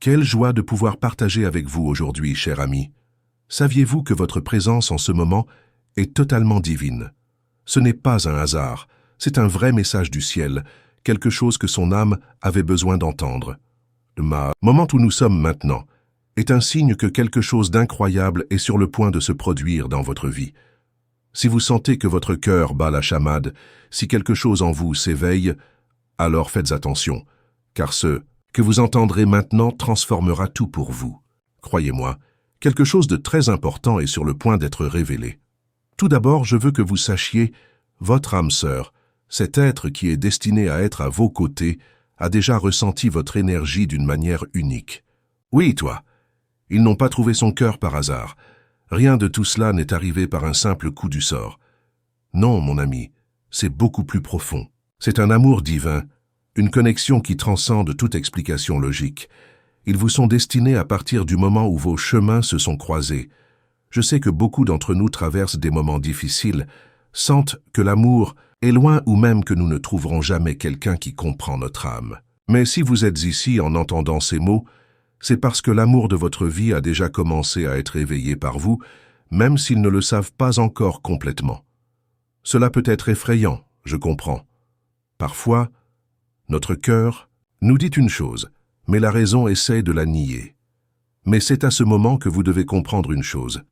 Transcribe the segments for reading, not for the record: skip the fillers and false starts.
Quelle joie de pouvoir partager avec vous aujourd'hui, cher ami. Saviez-vous que votre présence en ce moment est totalement divine? Ce n'est pas un hasard, c'est un vrai message du ciel, quelque chose que son âme avait besoin d'entendre. Le moment où nous sommes maintenant est un signe que quelque chose d'incroyable est sur le point de se produire dans votre vie. Si vous sentez que votre cœur bat la chamade, si quelque chose en vous s'éveille, alors faites attention, car ce que vous entendrez maintenant transformera tout pour vous. Croyez-moi, quelque chose de très important est sur le point d'être révélé. Tout d'abord, je veux que vous sachiez, votre âme sœur, cet être qui est destiné à être à vos côtés, a déjà ressenti votre énergie d'une manière unique. Oui, toi, ils n'ont pas trouvé son cœur par hasard. Rien de tout cela n'est arrivé par un simple coup du sort. Non, mon ami, c'est beaucoup plus profond. C'est un amour divin, une connexion qui transcende toute explication logique. Ils vous sont destinés à partir du moment où vos chemins se sont croisés. Je sais que beaucoup d'entre nous traversent des moments difficiles, sentent que l'amour est loin ou même que nous ne trouverons jamais quelqu'un qui comprend notre âme. Mais si vous êtes ici en entendant ces mots, c'est parce que l'amour de votre vie a déjà commencé à être éveillé par vous, même s'ils ne le savent pas encore complètement. Cela peut être effrayant, je comprends. Parfois, notre cœur nous dit une chose, mais la raison essaie de la nier. Mais c'est à ce moment que vous devez comprendre une chose.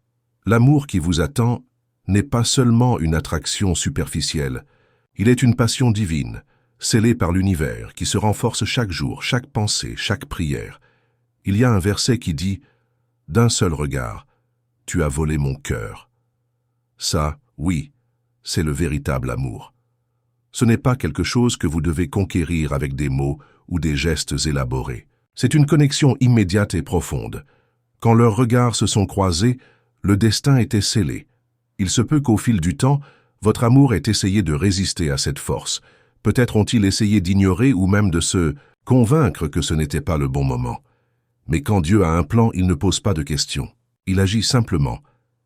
L'amour qui vous attend n'est pas seulement une attraction superficielle. Il est une passion divine, scellée par l'univers, qui se renforce chaque jour, chaque pensée, chaque prière. Il y a un verset qui dit « D'un seul regard, tu as volé mon cœur ». Ça, oui, c'est le véritable amour. Ce n'est pas quelque chose que vous devez conquérir avec des mots ou des gestes élaborés. C'est une connexion immédiate et profonde. Quand leurs regards se sont croisés, le destin était scellé. Il se peut qu'au fil du temps, votre amour ait essayé de résister à cette force. Peut-être ont-ils essayé d'ignorer ou même de se convaincre que ce n'était pas le bon moment. Mais quand Dieu a un plan, il ne pose pas de questions. Il agit simplement,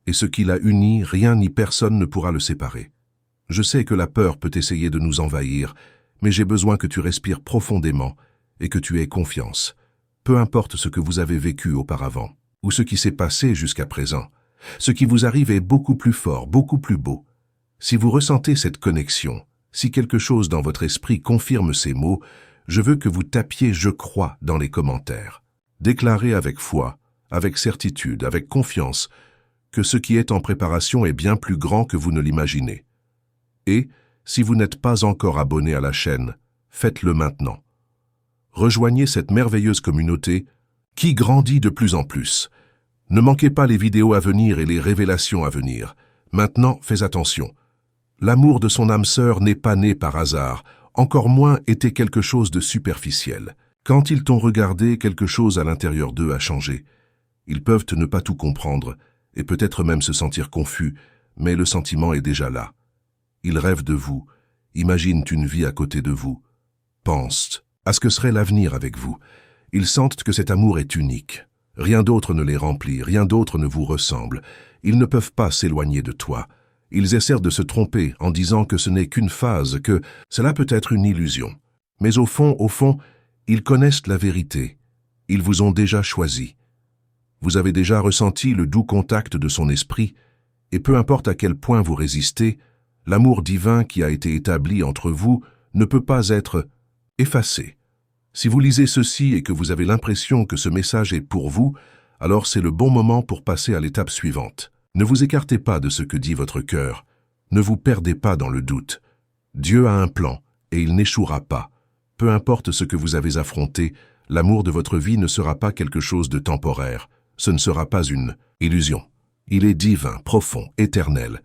et ce qu'il a uni, rien ni personne ne pourra le séparer. Je sais que la peur peut essayer de nous envahir, mais j'ai besoin que tu respires profondément et que tu aies confiance. Peu importe ce que vous avez vécu auparavant, ou ce qui s'est passé jusqu'à présent, ce qui vous arrive est beaucoup plus fort, beaucoup plus beau. Si vous ressentez cette connexion, si quelque chose dans votre esprit confirme ces mots, je veux que vous tapiez « Je crois » dans les commentaires. Déclarez avec foi, avec certitude, avec confiance, que ce qui est en préparation est bien plus grand que vous ne l'imaginez. Et, si vous n'êtes pas encore abonné à la chaîne, faites-le maintenant. Rejoignez cette merveilleuse communauté qui grandit de plus en plus. Ne manquez pas les vidéos à venir et les révélations à venir. Maintenant, fais attention. L'amour de son âme sœur n'est pas né par hasard, encore moins était quelque chose de superficiel. Quand ils t'ont regardé, quelque chose à l'intérieur d'eux a changé. Ils peuvent ne pas tout comprendre, et peut-être même se sentir confus, mais le sentiment est déjà là. Ils rêvent de vous, imaginent une vie à côté de vous, pensent à ce que serait l'avenir avec vous. Ils sentent que cet amour est unique. Rien d'autre ne les remplit, rien d'autre ne vous ressemble. Ils ne peuvent pas s'éloigner de toi. Ils essaient de se tromper en disant que ce n'est qu'une phase, que cela peut être une illusion. Mais au fond, ils connaissent la vérité. Ils vous ont déjà choisi. Vous avez déjà ressenti le doux contact de son esprit, et peu importe à quel point vous résistez, l'amour divin qui a été établi entre vous ne peut pas être effacé. Si vous lisez ceci et que vous avez l'impression que ce message est pour vous, alors c'est le bon moment pour passer à l'étape suivante. Ne vous écartez pas de ce que dit votre cœur. Ne vous perdez pas dans le doute. Dieu a un plan et il n'échouera pas. Peu importe ce que vous avez affronté, l'amour de votre vie ne sera pas quelque chose de temporaire. Ce ne sera pas une illusion. Il est divin, profond, éternel.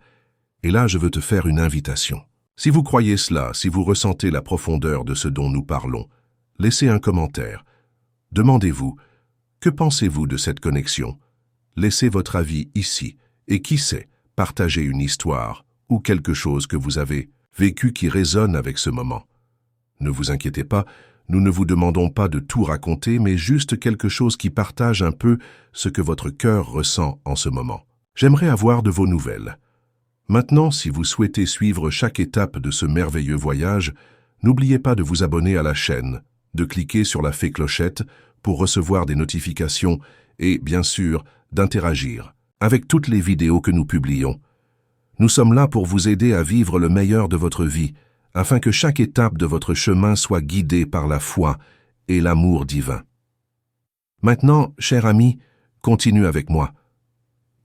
Et là, je veux te faire une invitation. Si vous croyez cela, si vous ressentez la profondeur de ce dont nous parlons, laissez un commentaire. Demandez-vous, que pensez-vous de cette connexion? Laissez votre avis ici, et qui sait, partagez une histoire ou quelque chose que vous avez vécu qui résonne avec ce moment. Ne vous inquiétez pas, nous ne vous demandons pas de tout raconter, mais juste quelque chose qui partage un peu ce que votre cœur ressent en ce moment. J'aimerais avoir de vos nouvelles. Maintenant, si vous souhaitez suivre chaque étape de ce merveilleux voyage, n'oubliez pas de vous abonner à la chaîne, de cliquer sur la fée clochette pour recevoir des notifications et, bien sûr, d'interagir avec toutes les vidéos que nous publions. Nous sommes là pour vous aider à vivre le meilleur de votre vie, afin que chaque étape de votre chemin soit guidée par la foi et l'amour divin. Maintenant, cher ami, continue avec moi.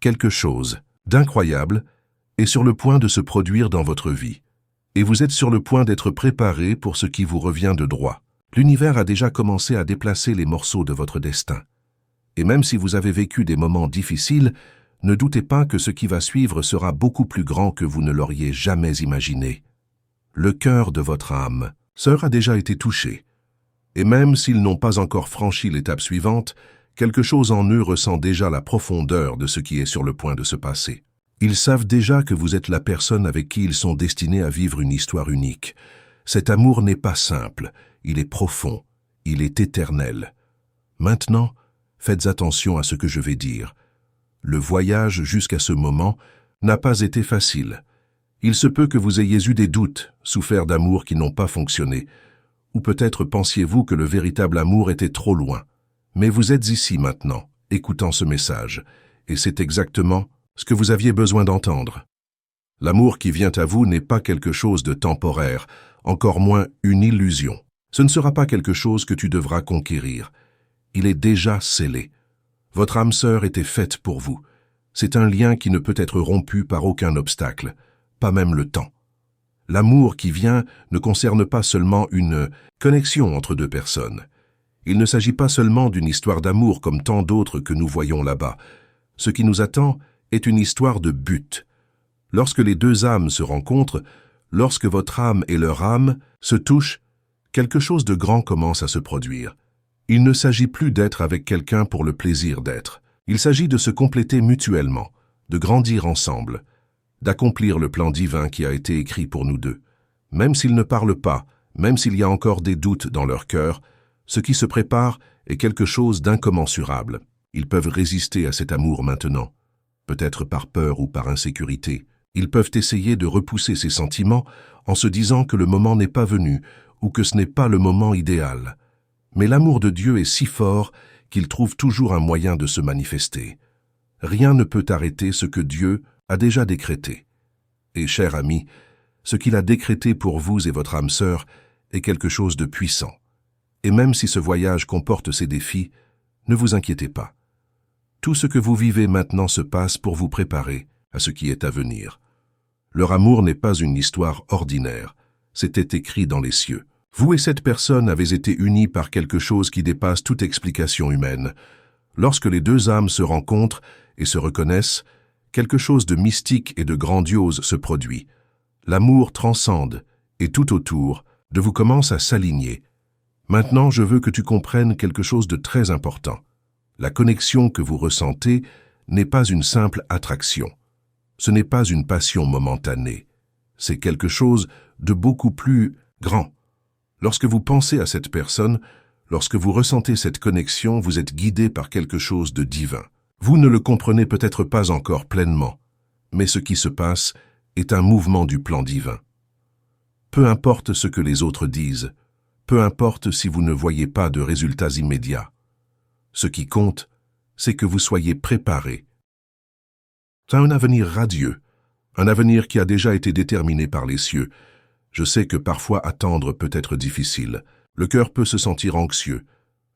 Quelque chose d'incroyable est sur le point de se produire dans votre vie, et vous êtes sur le point d'être préparé pour ce qui vous revient de droit. L'univers a déjà commencé à déplacer les morceaux de votre destin. Et même si vous avez vécu des moments difficiles, ne doutez pas que ce qui va suivre sera beaucoup plus grand que vous ne l'auriez jamais imaginé. Le cœur de votre âme, sœur, a déjà été touché. Et même s'ils n'ont pas encore franchi l'étape suivante, quelque chose en eux ressent déjà la profondeur de ce qui est sur le point de se passer. Ils savent déjà que vous êtes la personne avec qui ils sont destinés à vivre une histoire unique. Cet amour n'est pas simple, il est profond, il est éternel. Maintenant, faites attention à ce que je vais dire. Le voyage jusqu'à ce moment n'a pas été facile. Il se peut que vous ayez eu des doutes, souffert d'amour qui n'ont pas fonctionné, ou peut-être pensiez-vous que le véritable amour était trop loin. Mais vous êtes ici maintenant, écoutant ce message, et c'est exactement ce que vous aviez besoin d'entendre. L'amour qui vient à vous n'est pas quelque chose de temporaire, encore moins une illusion. Ce ne sera pas quelque chose que tu devras conquérir. Il est déjà scellé. Votre âme sœur était faite pour vous. C'est un lien qui ne peut être rompu par aucun obstacle, pas même le temps. L'amour qui vient ne concerne pas seulement une connexion entre deux personnes. Il ne s'agit pas seulement d'une histoire d'amour comme tant d'autres que nous voyons là-bas. Ce qui nous attend est une histoire de but. Lorsque les deux âmes se rencontrent, lorsque votre âme et leur âme se touchent, quelque chose de grand commence à se produire. Il ne s'agit plus d'être avec quelqu'un pour le plaisir d'être. Il s'agit de se compléter mutuellement, de grandir ensemble, d'accomplir le plan divin qui a été écrit pour nous deux. Même s'ils ne parlent pas, même s'il y a encore des doutes dans leur cœur, ce qui se prépare est quelque chose d'incommensurable. Ils peuvent résister à cet amour maintenant, peut-être par peur ou par insécurité. Ils peuvent essayer de repousser ces sentiments en se disant que le moment n'est pas venu ou que ce n'est pas le moment idéal. Mais l'amour de Dieu est si fort qu'il trouve toujours un moyen de se manifester. Rien ne peut arrêter ce que Dieu a déjà décrété. Et, cher ami, ce qu'il a décrété pour vous et votre âme sœur est quelque chose de puissant. Et même si ce voyage comporte ses défis, ne vous inquiétez pas. Tout ce que vous vivez maintenant se passe pour vous préparer à ce qui est à venir. Leur amour n'est pas une histoire ordinaire, c'était écrit dans les cieux. Vous et cette personne avez été unis par quelque chose qui dépasse toute explication humaine. Lorsque les deux âmes se rencontrent et se reconnaissent, quelque chose de mystique et de grandiose se produit. L'amour transcende, et tout autour de vous commence à s'aligner. Maintenant, je veux que tu comprennes quelque chose de très important. La connexion que vous ressentez n'est pas une simple attraction. Ce n'est pas une passion momentanée. C'est quelque chose de beaucoup plus grand. Lorsque vous pensez à cette personne, lorsque vous ressentez cette connexion, vous êtes guidé par quelque chose de divin. Vous ne le comprenez peut-être pas encore pleinement, mais ce qui se passe est un mouvement du plan divin. Peu importe ce que les autres disent, peu importe si vous ne voyez pas de résultats immédiats. Ce qui compte, c'est que vous soyez préparés. C'est un avenir radieux, un avenir qui a déjà été déterminé par les cieux. Je sais que parfois attendre peut être difficile. Le cœur peut se sentir anxieux.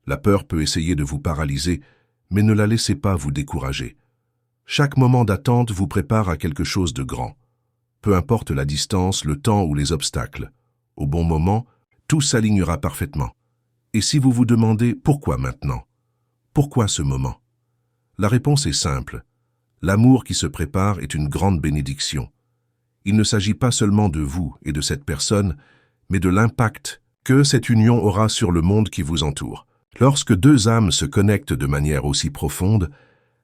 La peur peut essayer de vous paralyser, mais ne la laissez pas vous décourager. Chaque moment d'attente vous prépare à quelque chose de grand. Peu importe la distance, le temps ou les obstacles. Au bon moment, tout s'alignera parfaitement. Et si vous vous demandez pourquoi maintenant? Pourquoi ce moment? La réponse est simple. L'amour qui se prépare est une grande bénédiction. Il ne s'agit pas seulement de vous et de cette personne, mais de l'impact que cette union aura sur le monde qui vous entoure. Lorsque deux âmes se connectent de manière aussi profonde,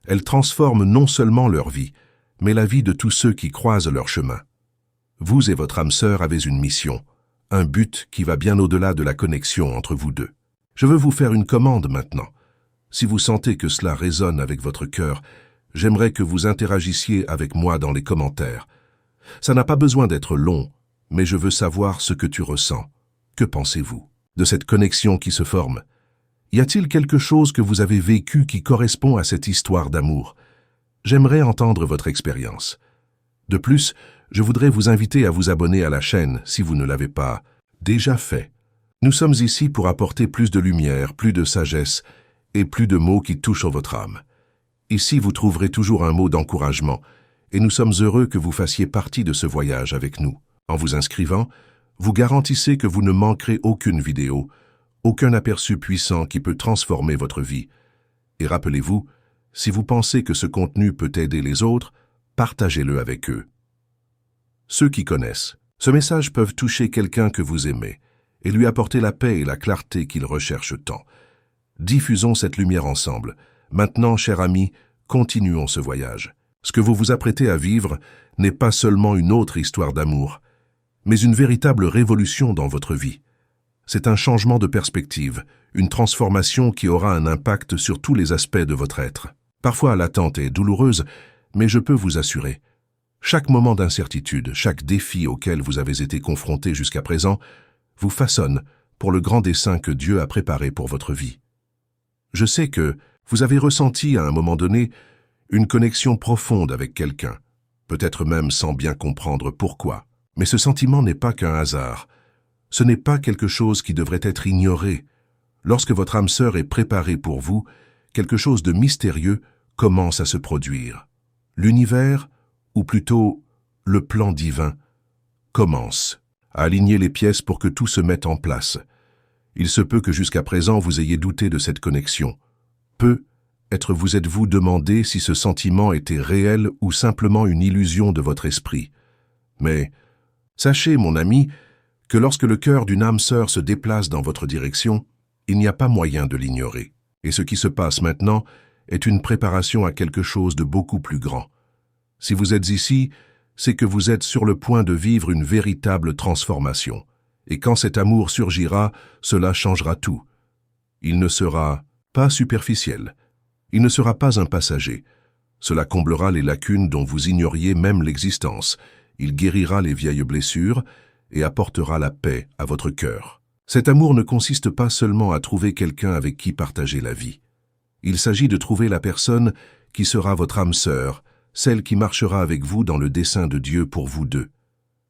elles transforment non seulement leur vie, mais la vie de tous ceux qui croisent leur chemin. Vous et votre âme sœur avez une mission, un but qui va bien au-delà de la connexion entre vous deux. Je veux vous faire une commande maintenant. Si vous sentez que cela résonne avec votre cœur, j'aimerais que vous interagissiez avec moi dans les commentaires. Ça n'a pas besoin d'être long, mais je veux savoir ce que tu ressens. Que pensez-vous de cette connexion qui se forme? Y a-t-il quelque chose que vous avez vécu qui correspond à cette histoire d'amour? J'aimerais entendre votre expérience. De plus, je voudrais vous inviter à vous abonner à la chaîne si vous ne l'avez pas déjà fait. Nous sommes ici pour apporter plus de lumière, plus de sagesse et plus de mots qui touchent votre âme. Ici, vous trouverez toujours un mot d'encouragement et nous sommes heureux que vous fassiez partie de ce voyage avec nous. En vous inscrivant, vous garantissez que vous ne manquerez aucune vidéo, aucun aperçu puissant qui peut transformer votre vie. Et rappelez-vous, si vous pensez que ce contenu peut aider les autres, partagez-le avec eux. Ceux qui connaissent ce message peuvent toucher quelqu'un que vous aimez et lui apporter la paix et la clarté qu'il recherche tant. Diffusons cette lumière ensemble. Maintenant, chers amis, continuons ce voyage. Ce que vous vous apprêtez à vivre n'est pas seulement une autre histoire d'amour, mais une véritable révolution dans votre vie. C'est un changement de perspective, une transformation qui aura un impact sur tous les aspects de votre être. Parfois l'attente est douloureuse, mais je peux vous assurer, chaque moment d'incertitude, chaque défi auquel vous avez été confronté jusqu'à présent, vous façonne pour le grand dessein que Dieu a préparé pour votre vie. Je sais que vous avez ressenti à un moment donné une connexion profonde avec quelqu'un, peut-être même sans bien comprendre pourquoi. Mais ce sentiment n'est pas qu'un hasard. Ce n'est pas quelque chose qui devrait être ignoré. Lorsque votre âme sœur est préparée pour vous, quelque chose de mystérieux commence à se produire. L'univers, ou plutôt le plan divin, commence à aligner les pièces pour que tout se mette en place. Il se peut que jusqu'à présent vous ayez douté de cette connexion. Vous êtes-vous demandé si ce sentiment était réel ou simplement une illusion de votre esprit. Mais sachez, mon ami, que lorsque le cœur d'une âme sœur se déplace dans votre direction, il n'y a pas moyen de l'ignorer. Et ce qui se passe maintenant est une préparation à quelque chose de beaucoup plus grand. Si vous êtes ici, c'est que vous êtes sur le point de vivre une véritable transformation. Et quand cet amour surgira, cela changera tout. Il ne sera pas superficiel. Il ne sera pas un passager. Cela comblera les lacunes dont vous ignoriez même l'existence. Il guérira les vieilles blessures et apportera la paix à votre cœur. Cet amour ne consiste pas seulement à trouver quelqu'un avec qui partager la vie. Il s'agit de trouver la personne qui sera votre âme sœur, celle qui marchera avec vous dans le dessein de Dieu pour vous deux.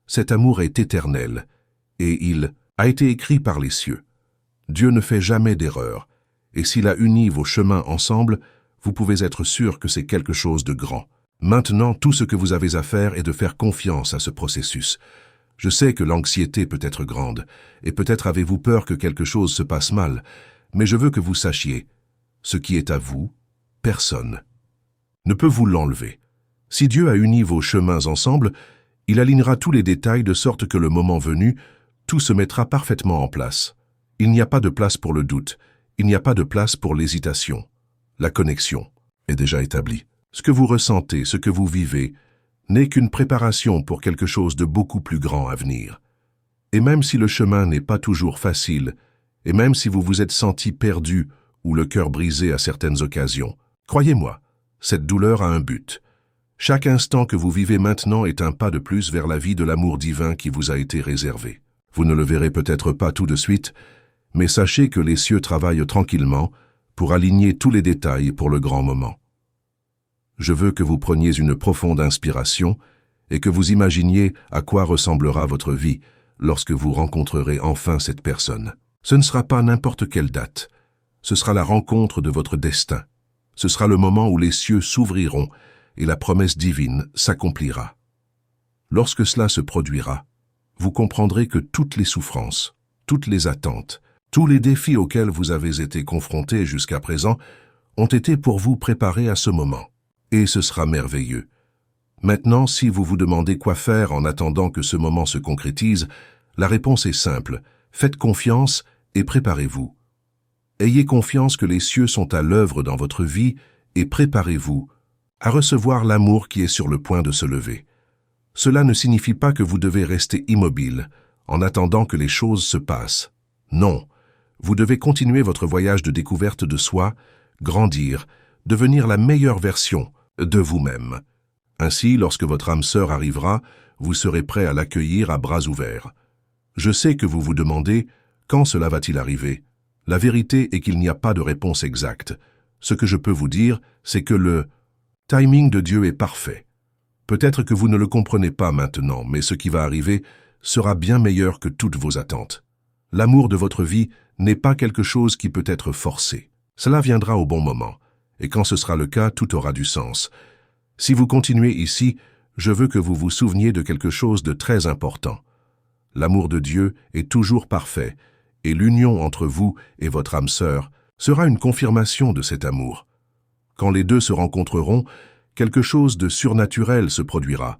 Cet amour est éternel, et il a été écrit par les cieux. Dieu ne fait jamais d'erreur, et s'il a uni vos chemins ensemble, vous pouvez être sûr que c'est quelque chose de grand. Maintenant, tout ce que vous avez à faire est de faire confiance à ce processus. Je sais que l'anxiété peut être grande, et peut-être avez-vous peur que quelque chose se passe mal, mais je veux que vous sachiez, ce qui est à vous, personne ne peut vous l'enlever. Si Dieu a uni vos chemins ensemble, il alignera tous les détails de sorte que le moment venu, tout se mettra parfaitement en place. Il n'y a pas de place pour le doute, il n'y a pas de place pour l'hésitation. La connexion est déjà établie. Ce que vous ressentez, ce que vous vivez, n'est qu'une préparation pour quelque chose de beaucoup plus grand à venir. Et même si le chemin n'est pas toujours facile, et même si vous vous êtes senti perdu ou le cœur brisé à certaines occasions, croyez-moi, cette douleur a un but. Chaque instant que vous vivez maintenant est un pas de plus vers la vie de l'amour divin qui vous a été réservé. Vous ne le verrez peut-être pas tout de suite, mais sachez que les cieux travaillent tranquillement pour aligner tous les détails pour le grand moment. Je veux que vous preniez une profonde inspiration et que vous imaginiez à quoi ressemblera votre vie lorsque vous rencontrerez enfin cette personne. Ce ne sera pas n'importe quelle date, ce sera la rencontre de votre destin. Ce sera le moment où les cieux s'ouvriront et la promesse divine s'accomplira. Lorsque cela se produira, vous comprendrez que toutes les souffrances, toutes les attentes, tous les défis auxquels vous avez été confrontés jusqu'à présent ont été pour vous préparés à ce moment. Et ce sera merveilleux. Maintenant, si vous vous demandez quoi faire en attendant que ce moment se concrétise, la réponse est simple. Faites confiance et préparez-vous. Ayez confiance que les cieux sont à l'œuvre dans votre vie et préparez-vous à recevoir l'amour qui est sur le point de se lever. Cela ne signifie pas que vous devez rester immobile en attendant que les choses se passent. Non, vous devez continuer votre voyage de découverte de soi, grandir, devenir la meilleure version de vous-même. Ainsi, lorsque votre âme sœur arrivera, vous serez prêt à l'accueillir à bras ouverts. Je sais que vous vous demandez, quand cela va-t-il arriver? La vérité est qu'il n'y a pas de réponse exacte. Ce que je peux vous dire, c'est que le timing de Dieu est parfait. Peut-être que vous ne le comprenez pas maintenant, mais ce qui va arriver sera bien meilleur que toutes vos attentes. L'amour de votre vie n'est pas quelque chose qui peut être forcé. Cela viendra au bon moment, et quand ce sera le cas, tout aura du sens. Si vous continuez ici, je veux que vous vous souveniez de quelque chose de très important. L'amour de Dieu est toujours parfait, et l'union entre vous et votre âme sœur sera une confirmation de cet amour. Quand les deux se rencontreront, quelque chose de surnaturel se produira.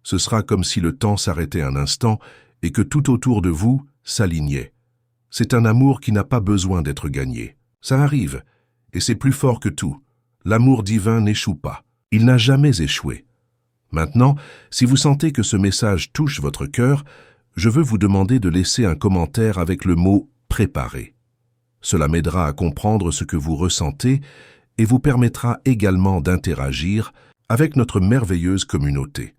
Ce sera comme si le temps s'arrêtait un instant et que tout autour de vous s'alignait. C'est un amour qui n'a pas besoin d'être gagné. Ça arrive, et c'est plus fort que tout. L'amour divin n'échoue pas. Il n'a jamais échoué. Maintenant, si vous sentez que ce message touche votre cœur, je veux vous demander de laisser un commentaire avec le mot « préparer ». Cela m'aidera à comprendre ce que vous ressentez et vous permettra également d'interagir avec notre merveilleuse communauté.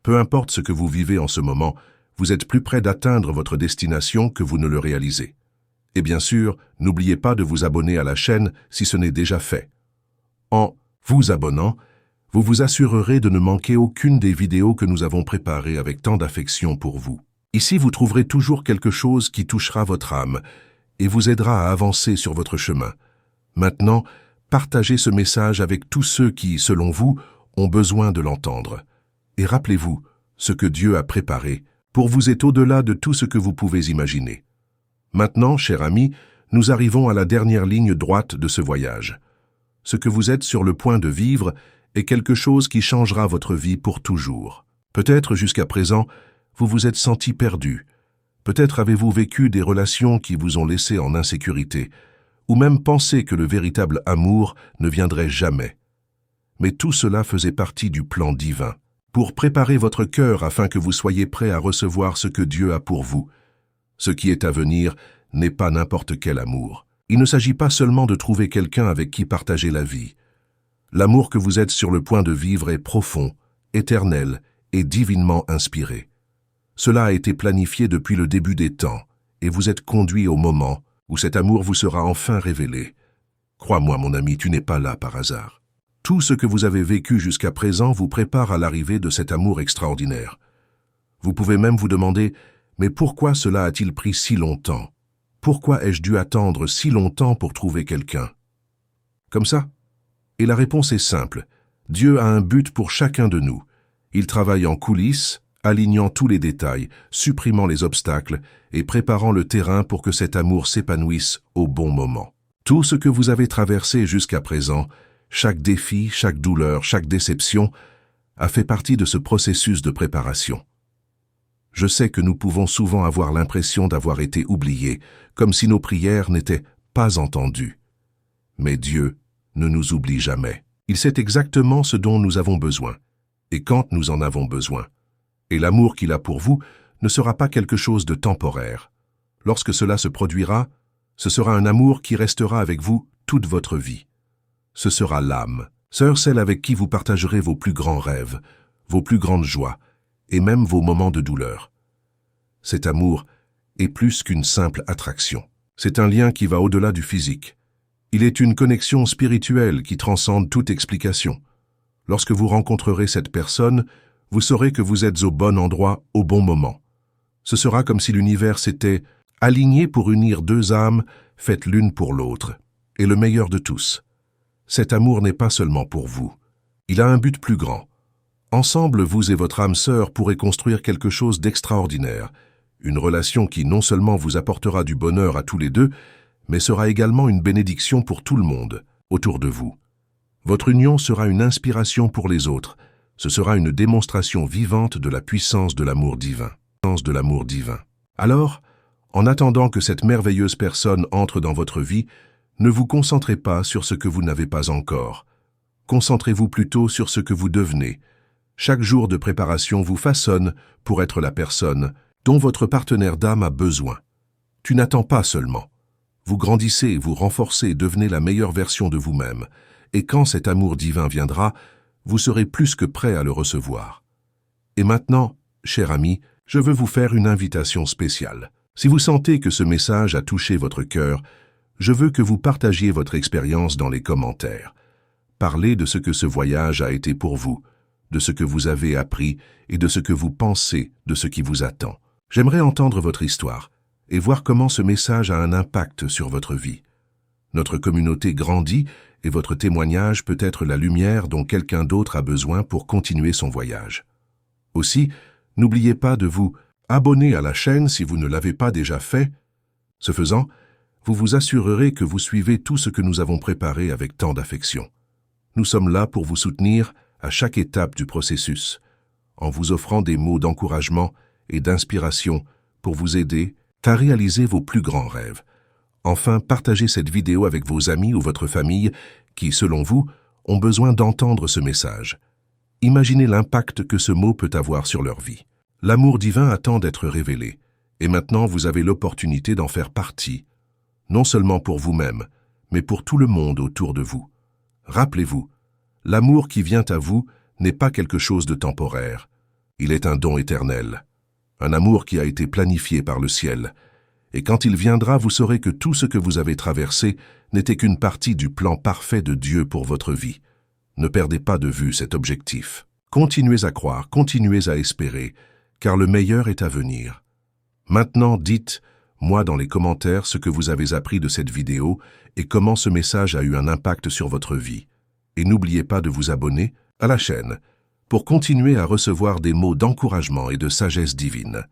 Peu importe ce que vous vivez en ce moment, vous êtes plus près d'atteindre votre destination que vous ne le réalisez. Et bien sûr, n'oubliez pas de vous abonner à la chaîne si ce n'est déjà fait. En vous abonnant, vous vous assurerez de ne manquer aucune des vidéos que nous avons préparées avec tant d'affection pour vous. Ici, vous trouverez toujours quelque chose qui touchera votre âme et vous aidera à avancer sur votre chemin. Maintenant, partagez ce message avec tous ceux qui, selon vous, ont besoin de l'entendre. Et rappelez-vous, ce que Dieu a préparé pour vous est au-delà de tout ce que vous pouvez imaginer. Maintenant, chers amis, nous arrivons à la dernière ligne droite de ce voyage. Ce que vous êtes sur le point de vivre est quelque chose qui changera votre vie pour toujours. Peut-être jusqu'à présent, vous vous êtes senti perdu. Peut-être avez-vous vécu des relations qui vous ont laissé en insécurité, ou même pensé que le véritable amour ne viendrait jamais. Mais tout cela faisait partie du plan divin, pour préparer votre cœur afin que vous soyez prêt à recevoir ce que Dieu a pour vous. Ce qui est à venir n'est pas n'importe quel amour. Il ne s'agit pas seulement de trouver quelqu'un avec qui partager la vie. L'amour que vous êtes sur le point de vivre est profond, éternel et divinement inspiré. Cela a été planifié depuis le début des temps, et vous êtes conduit au moment où cet amour vous sera enfin révélé. Crois-moi, mon ami, tu n'es pas là par hasard. Tout ce que vous avez vécu jusqu'à présent vous prépare à l'arrivée de cet amour extraordinaire. Vous pouvez même vous demander, mais pourquoi cela a-t-il pris si longtemps? Pourquoi ai-je dû attendre si longtemps pour trouver quelqu'un? Comme ça? Et la réponse est simple. Dieu a un but pour chacun de nous. Il travaille en coulisses, alignant tous les détails, supprimant les obstacles et préparant le terrain pour que cet amour s'épanouisse au bon moment. Tout ce que vous avez traversé jusqu'à présent, chaque défi, chaque douleur, chaque déception, a fait partie de ce processus de préparation. Je sais que nous pouvons souvent avoir l'impression d'avoir été oubliés, comme si nos prières n'étaient pas entendues. Mais Dieu ne nous oublie jamais. Il sait exactement ce dont nous avons besoin, et quand nous en avons besoin. Et l'amour qu'il a pour vous ne sera pas quelque chose de temporaire. Lorsque cela se produira, ce sera un amour qui restera avec vous toute votre vie. Ce sera l'âme, celle avec qui vous partagerez vos plus grands rêves, vos plus grandes joies, et même vos moments de douleur. Cet amour est plus qu'une simple attraction. C'est un lien qui va au-delà du physique. Il est une connexion spirituelle qui transcende toute explication. Lorsque vous rencontrerez cette personne, vous saurez que vous êtes au bon endroit au bon moment. Ce sera comme si l'univers s'était aligné pour unir deux âmes faites l'une pour l'autre. Et le meilleur de tous, cet amour n'est pas seulement pour vous. Il a un but plus grand. Ensemble, vous et votre âme sœur pourrez construire quelque chose d'extraordinaire. Une relation qui non seulement vous apportera du bonheur à tous les deux, mais sera également une bénédiction pour tout le monde autour de vous. Votre union sera une inspiration pour les autres. Ce sera une démonstration vivante de la puissance de l'amour divin. Alors, en attendant que cette merveilleuse personne entre dans votre vie, ne vous concentrez pas sur ce que vous n'avez pas encore. Concentrez-vous plutôt sur ce que vous devenez. Chaque jour de préparation vous façonne pour être la personne dont votre partenaire d'âme a besoin. Tu n'attends pas seulement. Vous grandissez, vous renforcez et devenez la meilleure version de vous-même. Et quand cet amour divin viendra, vous serez plus que prêt à le recevoir. Et maintenant, cher ami, je veux vous faire une invitation spéciale. Si vous sentez que ce message a touché votre cœur, Je veux que vous partagiez votre expérience dans les commentaires. Parlez de ce que ce voyage a été pour vous, de ce que vous avez appris et de ce que vous pensez de ce qui vous attend. J'aimerais entendre votre histoire et voir comment ce message a un impact sur votre vie. Notre communauté grandit et votre témoignage peut être la lumière dont quelqu'un d'autre a besoin pour continuer son voyage. Aussi, n'oubliez pas de vous abonner à la chaîne si vous ne l'avez pas déjà fait. Ce faisant, vous vous assurerez que vous suivez tout ce que nous avons préparé avec tant d'affection. Nous sommes là pour vous soutenir à chaque étape du processus, en vous offrant des mots d'encouragement et d'inspiration pour vous aider à réaliser vos plus grands rêves. Enfin, partagez cette vidéo avec vos amis ou votre famille qui, selon vous, ont besoin d'entendre ce message. Imaginez l'impact que ce mot peut avoir sur leur vie. L'amour divin attend d'être révélé, et maintenant vous avez l'opportunité d'en faire partie, non seulement pour vous-même, mais pour tout le monde autour de vous. Rappelez-vous, l'amour qui vient à vous n'est pas quelque chose de temporaire. Il est un don éternel, un amour qui a été planifié par le ciel. Et quand il viendra, vous saurez que tout ce que vous avez traversé n'était qu'une partie du plan parfait de Dieu pour votre vie. Ne perdez pas de vue cet objectif. Continuez à croire, continuez à espérer, car le meilleur est à venir. Maintenant, dites-moi dans les commentaires ce que vous avez appris de cette vidéo et comment ce message a eu un impact sur votre vie. Et n'oubliez pas de vous abonner à la chaîne pour continuer à recevoir des mots d'encouragement et de sagesse divine.